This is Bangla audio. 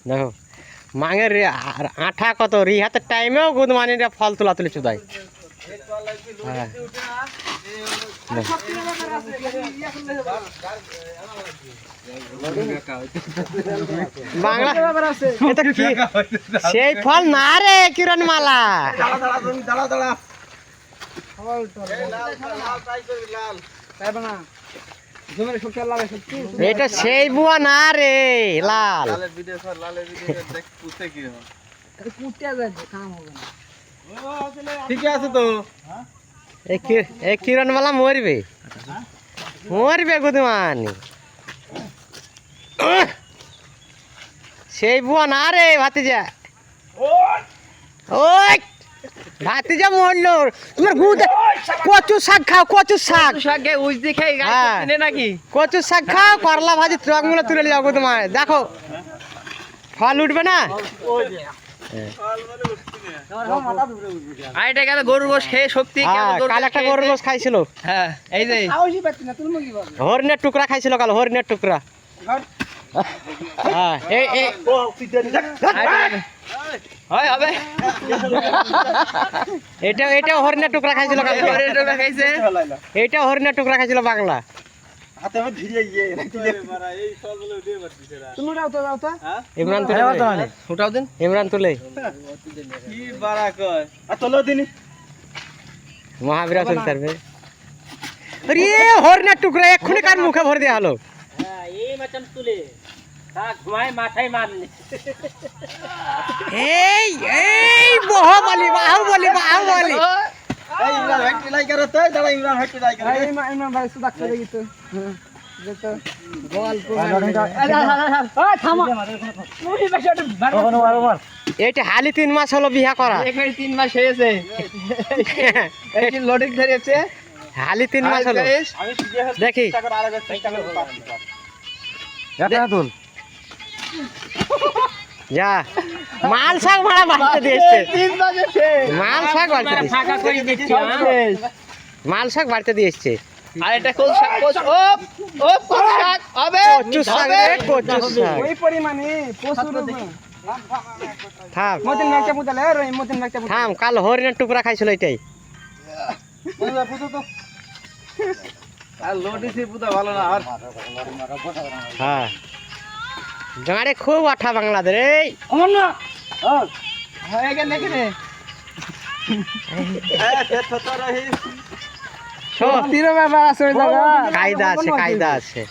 দেখো মাঙের আঠা কত রিহাতের টাইমেও গুদমানিরা ফল তোলা তুলি চুদাই। হ্যাঁ বাংলা সেই ফল না রে কিরণ মালা। এটা সেই বুয়া না রে লাল। ঠিক আছে তো এই কিরণ মালা মরবে মরবে গুদমানি। সেই বুয়া না রে ভাতিজা। ওই ভাতিজা মরলো তোমার কচু শাক খাও কচু শাক নাকি কচু শাক খাও করলা ভাজি রঙগুলো তুলে যাও তোমার। দেখো ফল উঠবে না। আর এটা গেল গরুর গোশ খেয়ে শক্তি। কাল একটা গরুর গোশ খাইছিল। হ্যাঁ এই যে হরিণের টুকরা খাইছিল কাল হরিণের টুকরা। হ্যাঁ এটা হরিণের টুকরা খাইছিল কাল। এইটা হরিণের টুকরা খাইছিল বাংলা। ইমরান তুলে মহাবীরা চলতে পারবে। হরিণের টুকরা এক্ষুনি কার মুখে ভরে দেওয়া হলো। এই এই বাহুবলি বাহুবলি বাহুবলি এইটা হালি 3 মাস হলো বিয়া করা। 3 মাস হয়েছে লোডিং ধরেছে। হালি 3 মাস হলো দেখি যা মাল শাক ভাড়া বাড়তে দিয়েছে। মাল শাক বাড়তে মাল শাক বাড়তে দিয়েছে। আর এটা কোন শাক? কোন শাক হবে? কচু শাক রে কচু শাক। ওই পরিমাণে প্রচুর থাম মতিন ভাগটা পুতালে আর মতিন ভাগটা থাম কাল হরিণের টুকরা খাইছিল এটাই। আর লোডিসি পুতা ভালো না। আর হ্যাঁ জমারে খুব আঠা বাংলাদেশ। এই আমার না হয়ে গেল নাকি রে? শোন তীর ব্যাপার আছে ওই জায়গা কায়দা আছে কায়দা আছে।